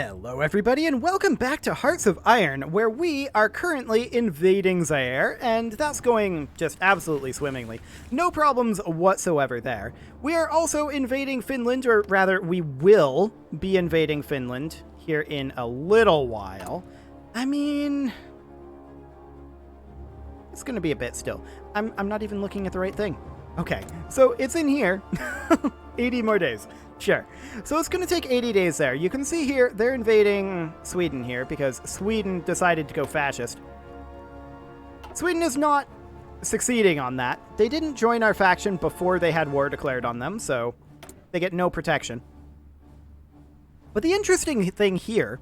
Hello everybody and welcome back to Hearts of Iron, where we are currently invading Zaire, and that's going just absolutely swimmingly. No problems whatsoever there. We are also invading Finland, or rather, we will be invading Finland here in a little while. I mean, it's gonna be a bit still. I'm not even looking at the right thing. Okay, so it's in here. 80 more days. Sure. So it's going to take 80 days there. You can see here, they're invading Sweden here because Sweden decided to go fascist. Sweden is not succeeding on that. They didn't join our faction before they had war declared on them, so they get no protection. But the interesting thing here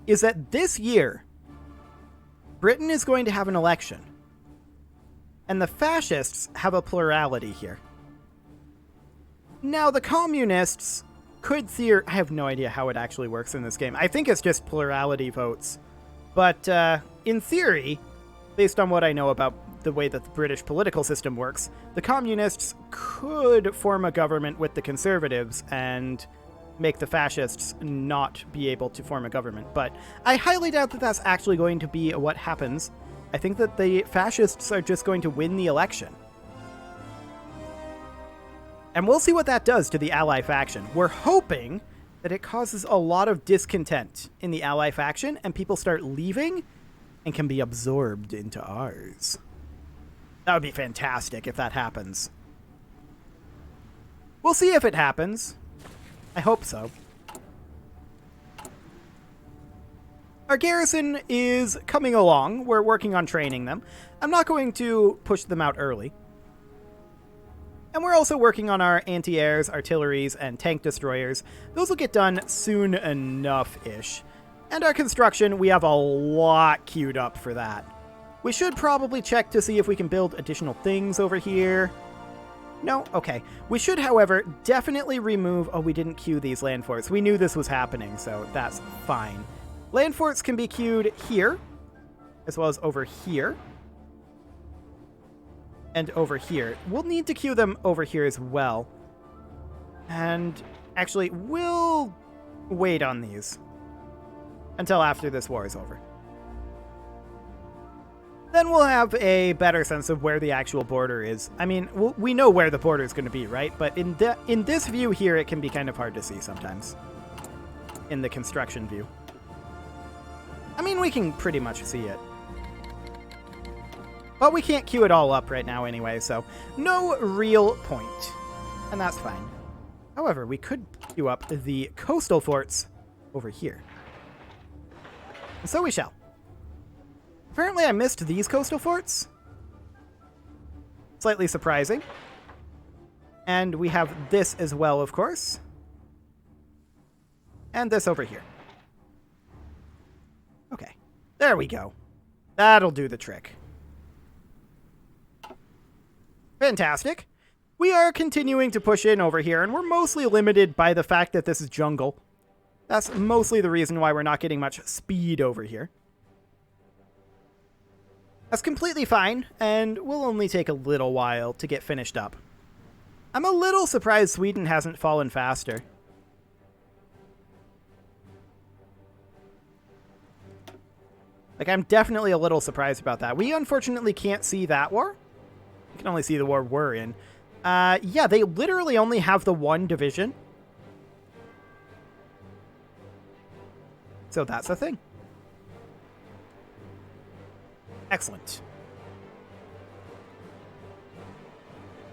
is that this year, Britain is going to have an election. And the fascists have a plurality here. Now, the communists could I have no idea how it actually works in this game. I think it's just plurality votes. But in theory, based on what I know about the way that the British political system works, the communists could form a government with the conservatives and make the fascists not be able to form a government. But I highly doubt that that's actually going to be what happens. I think that the fascists are just going to win the election. And we'll see what that does to the ally faction. We're hoping that it causes a lot of discontent in the ally faction and people start leaving and can be absorbed into ours. That would be fantastic if that happens. We'll see if it happens. I hope so. Our garrison is coming along. We're working on training them. I'm not going to push them out early. And we're also working on our anti-airs, artilleries, and tank destroyers. Those will get done soon enough-ish. And our construction, we have a lot queued up for that. We should probably check to see if we can build additional things over here. No? Okay. We should, however, definitely remove... Oh, we didn't queue these land forts. We knew this was happening, so that's fine. Land forts can be queued here, as well as over here. And over here. We'll need to queue them over here as well. And actually, we'll wait on these until after this war is over. Then we'll have a better sense of where the actual border is. I mean, we know where the border is going to be, right? But in this view here, it can be kind of hard to see sometimes. In the construction view. I mean, we can pretty much see it. But we can't queue it all up right now anyway, so no real point. And that's fine. However, we could queue up the coastal forts over here. And so we shall. Apparently I missed these coastal forts. Slightly surprising. And we have this as well, of course. And this over here. Okay. There we go. That'll do the trick. Fantastic. We are continuing to push in over here, and we're mostly limited by the fact that this is jungle. That's mostly the reason why we're not getting much speed over here. That's completely fine, and will only take a little while to get finished up. I'm a little surprised Sweden hasn't fallen faster. Like, I'm definitely a little surprised about that. We unfortunately can't see that war. You can only see the war we're in. Yeah, they literally only have the one division. So that's a thing. Excellent.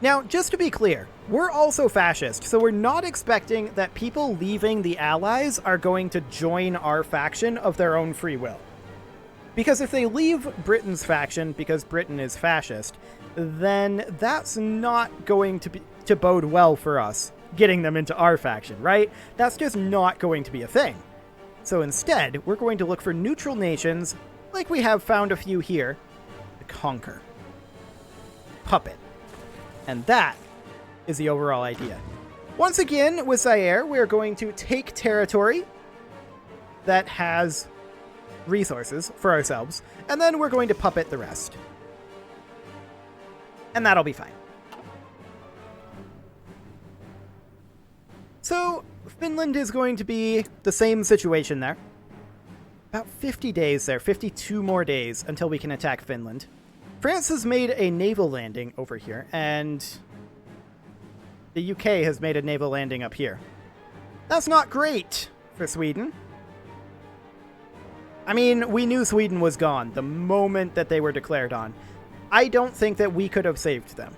Now, just to be clear, we're also fascist, so we're not expecting that people leaving the Allies are going to join our faction of their own free will. Because if they leave Britain's faction because Britain is fascist, then that's not going to bode well for us, getting them into our faction, right? That's just not going to be a thing. So instead, we're going to look for neutral nations, like we have found a few here, to conquer. Puppet. And that is the overall idea. Once again, with Zaire, we're going to take territory that has resources for ourselves, and then we're going to puppet the rest. And that'll be fine. So, Finland is going to be the same situation there. About 50 days there, 52 more days until we can attack Finland. France has made a naval landing over here, and the UK has made a naval landing up here. That's not great for Sweden. I mean, we knew Sweden was gone the moment that they were declared on. I don't think that we could have saved them,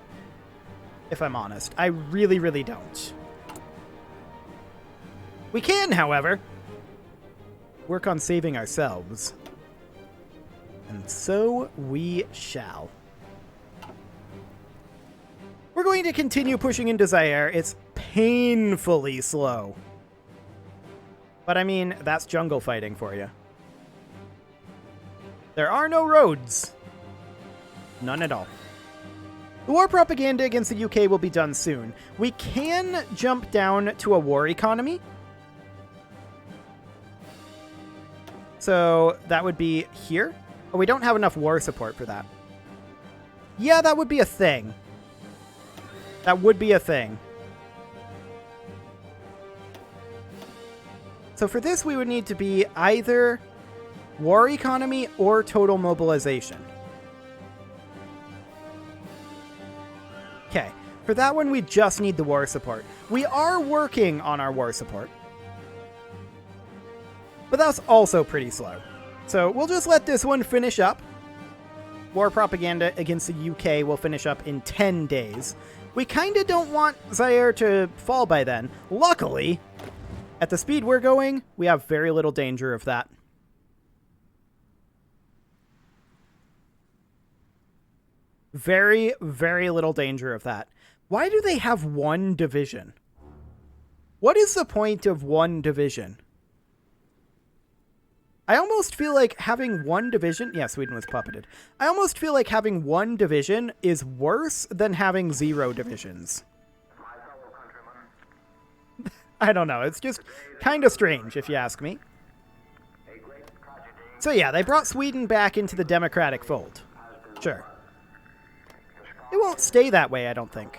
if I'm honest. I really, really don't. We can, however, work on saving ourselves. And so we shall. We're going to continue pushing into Zaire. It's painfully slow. But I mean, that's jungle fighting for you. There are no roads. None at all. The war propaganda against the UK will be done soon. We can jump down to a war economy. So that would be here. Oh, we don't have enough war support for that. Yeah, that would be a thing. That would be a thing. So for this, we would need to be either war economy or total mobilization. Okay, for that one, we just need the war support. We are working on our war support. But that's also pretty slow. So we'll just let this one finish up. War propaganda against the UK will finish up in 10 days. We kind of don't want Zaire to fall by then. Luckily, at the speed we're going, we have very little danger of that. Very, very little danger of that. Why do they have one division? What is the point of one division? I almost feel like having one division... Yeah, Sweden was puppeted. I almost feel like having one division is worse than having 0 divisions. I don't know. It's just kind of strange, if you ask me. So yeah, they brought Sweden back into the democratic fold. Sure. It won't stay that way, I don't think.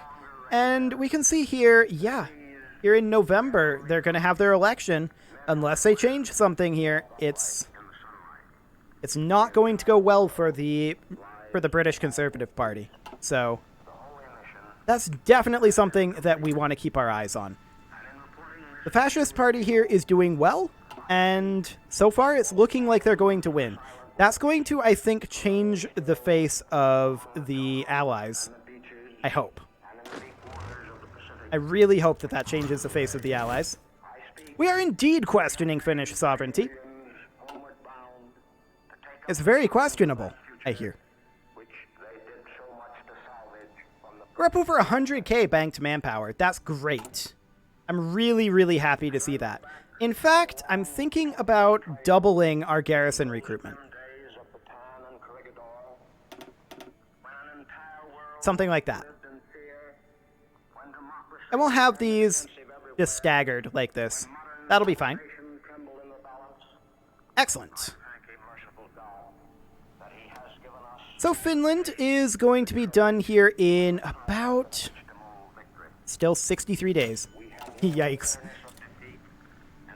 And we can see here, yeah, here in November, they're going to have their election. Unless they change something here, it's not going to go well for the British Conservative Party. So that's definitely something that we want to keep our eyes on. The Fascist Party here is doing well, and so far it's looking like they're going to win. That's going to, I think, change the face of the Allies. I hope. I really hope that that changes the face of the Allies. We are indeed questioning Finnish sovereignty. It's very questionable, I hear. We're up over 100k banked manpower. That's great. I'm really, really happy to see that. In fact, I'm thinking about doubling our garrison recruitment. Something like that. And we'll have these just staggered like this. That'll be fine. Excellent. So Finland is going to be done here in about... still 63 days. Yikes.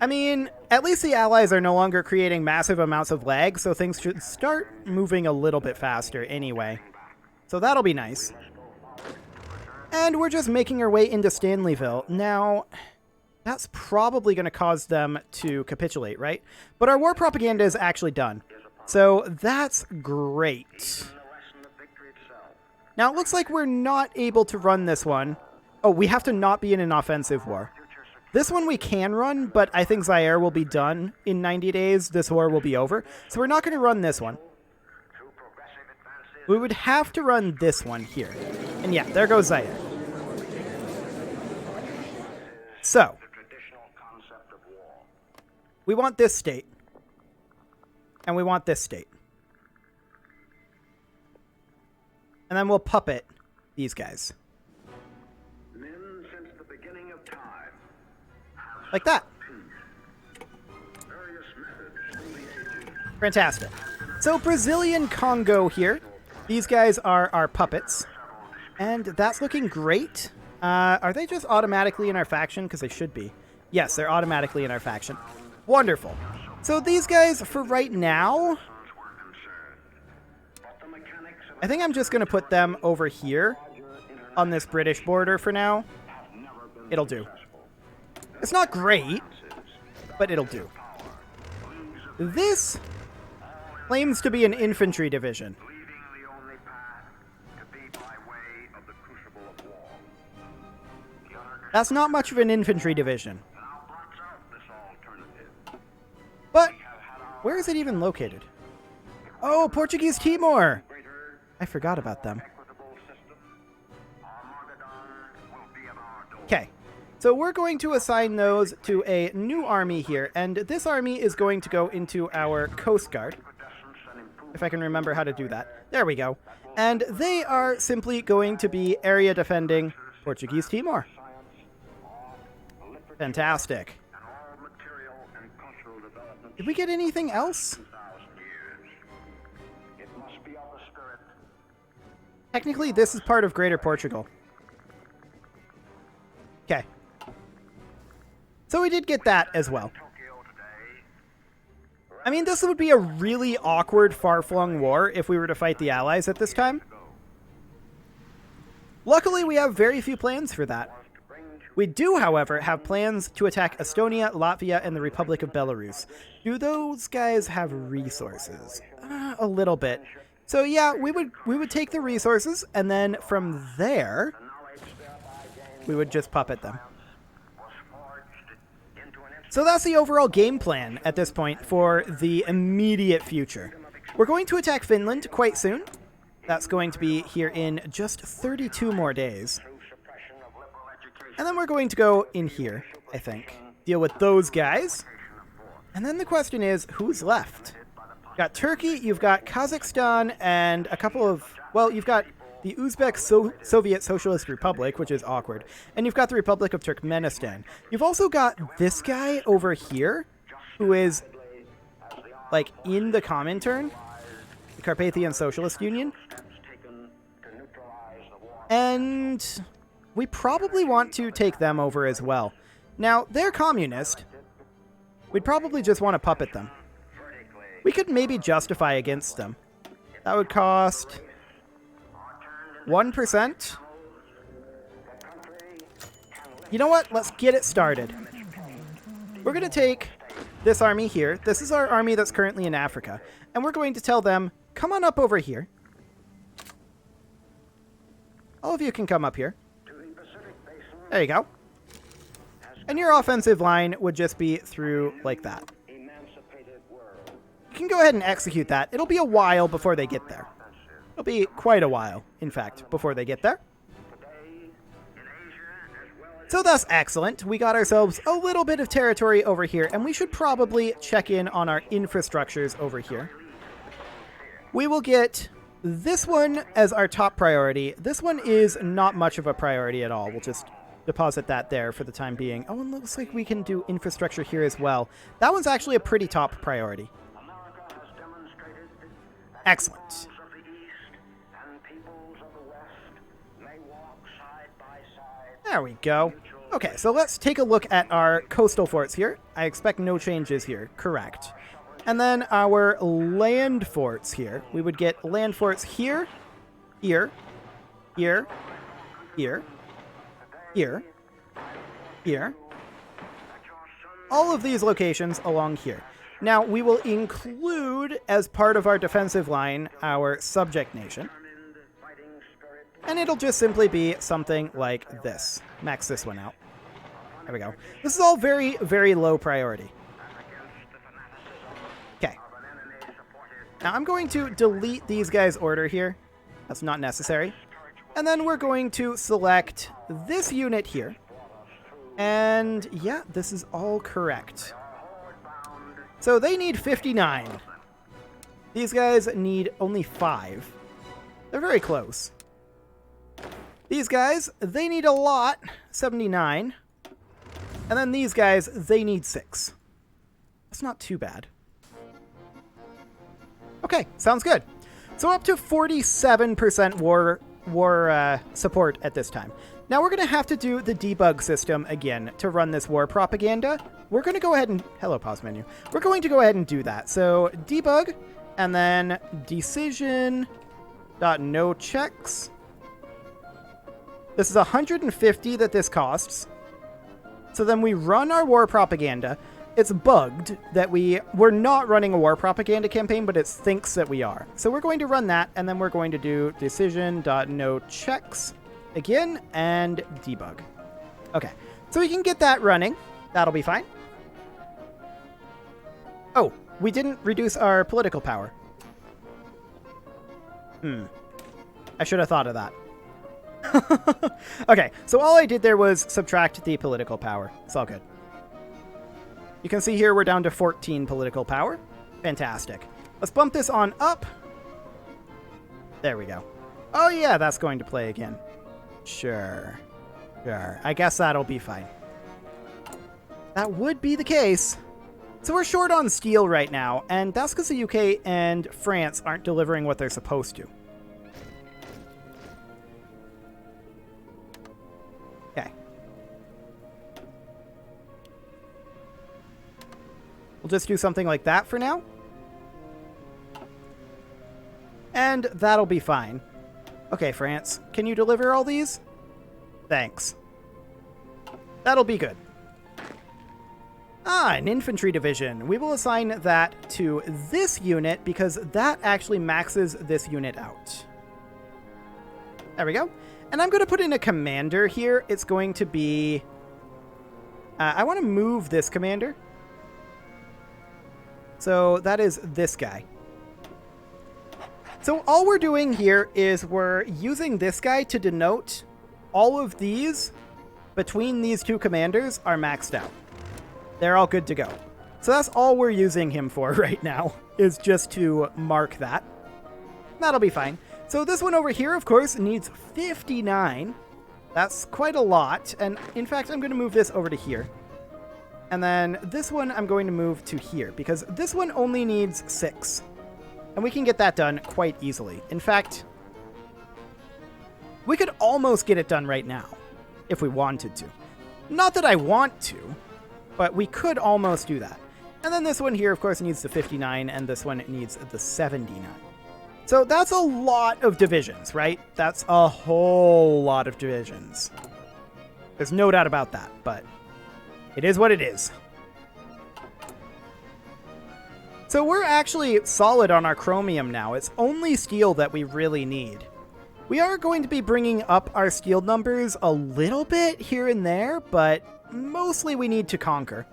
I mean, at least the Allies are no longer creating massive amounts of lag, so things should start moving a little bit faster anyway. So that'll be nice. And we're just making our way into Stanleyville. Now, that's probably going to cause them to capitulate, right? But our war propaganda is actually done. So that's great. Now, it looks like we're not able to run this one. Oh, we have to not be in an offensive war. This one we can run, but I think Zaire will be done in 90 days. This war will be over. So we're not going to run this one. We would have to run this one here. And yeah, there goes Zaire. So, we want this state. And we want this state. And then we'll puppet these guys. Like that. Fantastic. So Brazilian Congo here. These guys are our puppets. And that's looking great. Are they just automatically in our faction? Because they should be. Yes, they're automatically in our faction. Wonderful. So these guys, for right now, I think I'm just going to put them over here on this British border for now. It'll do. It's not great, but it'll do. This claims to be an infantry division. That's not much of an infantry division. But where is it even located? Oh, Portuguese Timor! I forgot about them. Okay, so we're going to assign those to a new army here, and this army is going to go into our Coast Guard. If I can remember how to do that. There we go. And they are simply going to be area defending Portuguese Timor. Fantastic. Did we get anything else? Technically, this is part of Greater Portugal. Okay. So we did get that as well. I mean, this would be a really awkward, far-flung war if we were to fight the Allies at this time. Luckily, we have very few plans for that. We do, however, have plans to attack Estonia, Latvia, and the Republic of Belarus. Do those guys have resources? A little bit. So yeah, we would take the resources, and then from there, we would just puppet them. So that's the overall game plan at this point for the immediate future. We're going to attack Finland quite soon. That's going to be here in just 32 more days. And then we're going to go in here, I think. Deal with those guys. And then the question is, who's left? You've got Turkey, you've got Kazakhstan, and a couple of... Well, you've got the Uzbek Soviet Socialist Republic, which is awkward. And you've got the Republic of Turkmenistan. You've also got this guy over here, who is, like, in the Comintern, the Carpathian Socialist Union. And we probably want to take them over as well. Now, they're communist. We'd probably just want to puppet them. We could maybe justify against them. That would cost 1%. You know what? Let's get it started. We're going to take this army here. This is our army that's currently in Africa. And we're going to tell them, come on up over here. All of you can come up here. There you go. And your offensive line would just be through like that. You can go ahead and execute that. It'll be a while before they get there. It'll be quite a while, in fact, before they get there. So that's excellent. We got ourselves a little bit of territory over here, and we should probably check in on our infrastructures over here. We will get this one as our top priority. This one is not much of a priority at all. We'll just deposit that there for the time being. Oh, and looks like we can do infrastructure here as well. That one's actually a pretty top priority. Excellent. There we go. Okay, so let's take a look at our coastal forts here. I expect no changes here. Correct. And then our land forts here. We would get land forts here, here, here, here, here, here. All of these locations along here. Now, we will include, as part of our defensive line, our subject nation. And it'll just simply be something like this. Max this one out. There we go. This is all very, very low priority. Okay. Now, I'm going to delete these guys' order here. That's not necessary. And then we're going to select this unit here. And, yeah, this is all correct. So they need 59. These guys need only 5. They're very close. These guys, they need a lot, 79. And then these guys, they need 6. That's not too bad. Okay, sounds good. So up to 47% war support at this time. Now we're going to have to do the debug system again to run this war propaganda. We're going to go ahead and... Hello, pause menu. We're going to go ahead and do that. So debug, and then decision.nochecks. This is 150 that this costs. So then we run our war propaganda. It's bugged that we're not running a war propaganda campaign, but it thinks that we are. So we're going to run that, and then we're going to do decision.nochecks again and debug. Okay, so we can get that running. That'll be fine. Oh, we didn't reduce our political power. I should have thought of that. Okay, so all I did there was subtract the political power. It's all good. You can see here we're down to 14 political power. Fantastic. Let's bump this on up. There we go. Oh yeah, that's going to play again. Sure. I guess that'll be fine. That would be the case. So we're short on steel right now, and that's because the UK and France aren't delivering what they're supposed to. Okay. We'll just do something like that for now. And that'll be fine. Okay, France, can you deliver all these? Thanks. That'll be good. An infantry division. We will assign that to this unit because that actually maxes this unit out. There we go. And I'm going to put in a commander here. It's going to be... I want to move this commander. So that is this guy. So all we're doing here is we're using this guy to denote all of these between these two commanders are maxed out. They're all good to go. So that's all we're using him for right now, is just to mark that. That'll be fine. So this one over here, of course, needs 59. That's quite a lot. And in fact, I'm going to move this over to here. And then this one I'm going to move to here because this one only needs 6. And we can get that done quite easily. In fact, we could almost get it done right now if we wanted to. Not that I want to, but we could almost do that. And then this one here, of course, needs the 59, and this one needs the 79. So that's a lot of divisions, right? That's a whole lot of divisions. There's no doubt about that, but it is what it is. So we're actually solid on our chromium now. It's only steel that we really need. We are going to be bringing up our steel numbers a little bit here and there, but mostly we need to conquer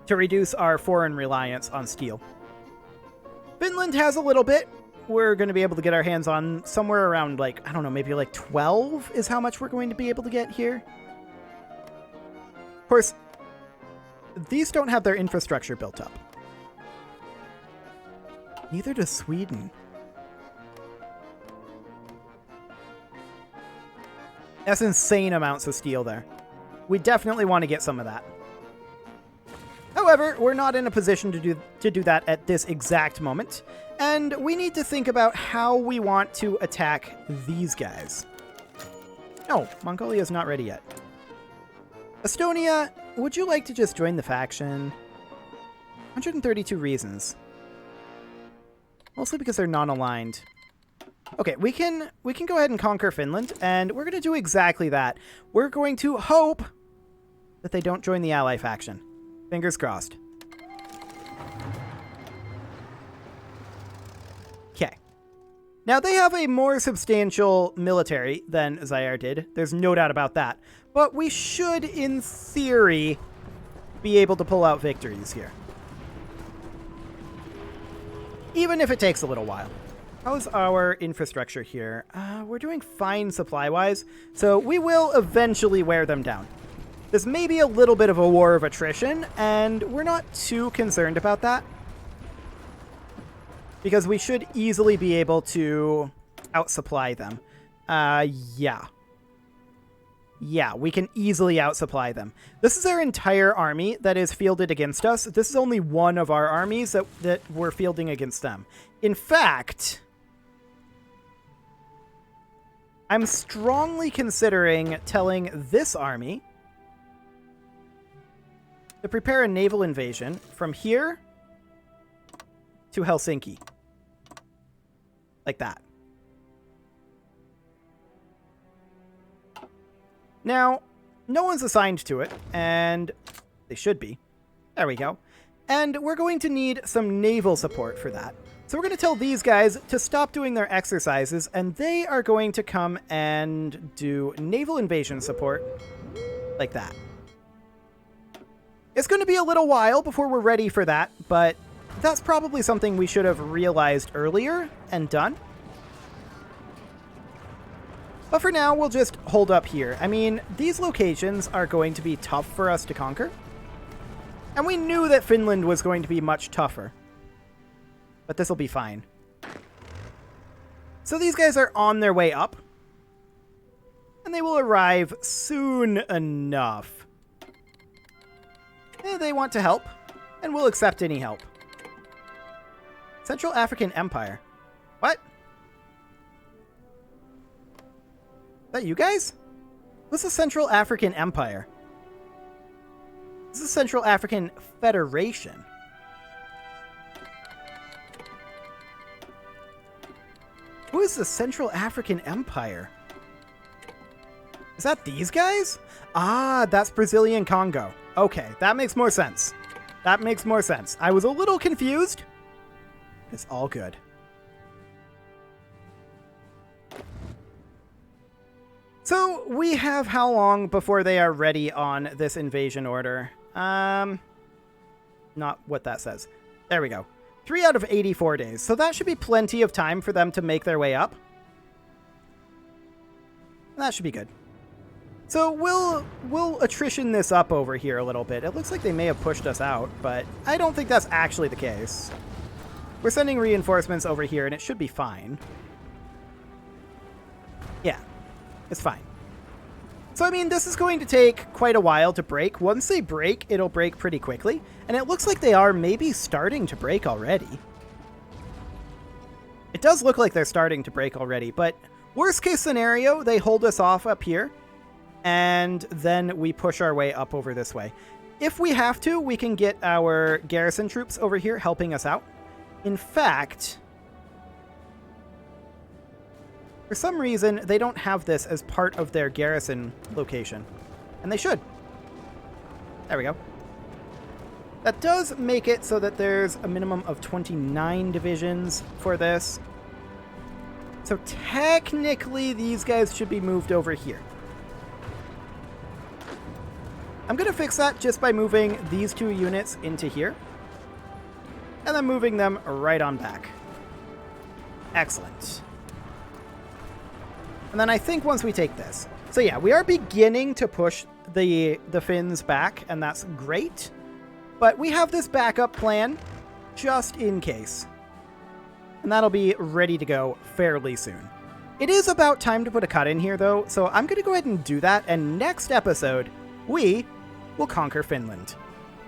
to reduce our foreign reliance on steel. Finland has a little bit. We're going to be able to get our hands on somewhere around, like, I don't know, maybe like 12 is how much we're going to be able to get here. Of course, these don't have their infrastructure built up. Neither does Sweden. That's insane amounts of steel there. We definitely want to get some of that. However, we're not in a position to do that at this exact moment, and we need to think about how we want to attack these guys. Oh, Mongolia is not ready yet. Estonia, would you like to just join the faction? 132 reasons. Mostly because they're non-aligned. Okay, we can go ahead and conquer Finland, and we're going to do exactly that. We're going to hope that they don't join the ally faction. Fingers crossed. Okay. Now, they have a more substantial military than Zaire did. There's no doubt about that. But we should, in theory, be able to pull out victories here. Even if it takes a little while. How's our infrastructure here? We're doing fine supply-wise, so we will eventually wear them down. This may be a little bit of a war of attrition, and we're not too concerned about that. Because we should easily be able to outsupply them. Yeah. Yeah, we can easily outsupply them. This is our entire army that is fielded against us. This is only one of our armies that we're fielding against them. In fact, I'm strongly considering telling this army to prepare a naval invasion from here to Helsinki. Like that. Now, no one's assigned to it, and they should be. There we go. And we're going to need some naval support for that. So we're going to tell these guys to stop doing their exercises, and they are going to come and do naval invasion support like that. It's going to be a little while before we're ready for that, but that's probably something we should have realized earlier and done. But for now, we'll just hold up here. I mean, these locations are going to be tough for us to conquer. And we knew that Finland was going to be much tougher. But this will be fine. So these guys are on their way up. And they will arrive soon enough. They want to help, and we'll accept any help. Central African Empire. What? Is that you guys? What's the Central African Empire? This is the Central African Federation. Who is the Central African Empire? Is that these guys? Ah, that's Brazilian Congo. Okay, that makes more sense. That makes more sense. I was a little confused. It's all good. So, we have how long before they are ready on this invasion order? Not what that says. There we go. 3 out of 84 days. So that should be plenty of time for them to make their way up. That should be good. So we'll attrition this up over here a little bit. It looks like they may have pushed us out, but I don't think that's actually the case. We're sending reinforcements over here, and it should be fine. Yeah, it's fine. So, I mean, this is going to take quite a while to break. Once they break, it'll break pretty quickly. And it looks like they are maybe starting to break already. It does look like they're starting to break already, but worst case scenario, they hold us off up here. And then we push our way up over this way. If we have to, we can get our garrison troops over here helping us out. In fact, for some reason, they don't have this as part of their garrison location. And they should. There we go. That does make it so that there's a minimum of 29 divisions for this. So technically, these guys should be moved over here. I'm going to fix that just by moving these 2 units into here. And then moving them right on back. Excellent. And then I think once we take this. So yeah, we are beginning to push the Finns back, and that's great. But we have this backup plan just in case. And that'll be ready to go fairly soon. It is about time to put a cut in here, though, so I'm going to go ahead and do that, and next episode, we will conquer Finland.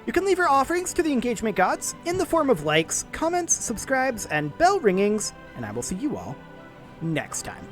You can leave your offerings to the engagement gods in the form of likes, comments, subscribes, and bell ringings, and I will see you all next time.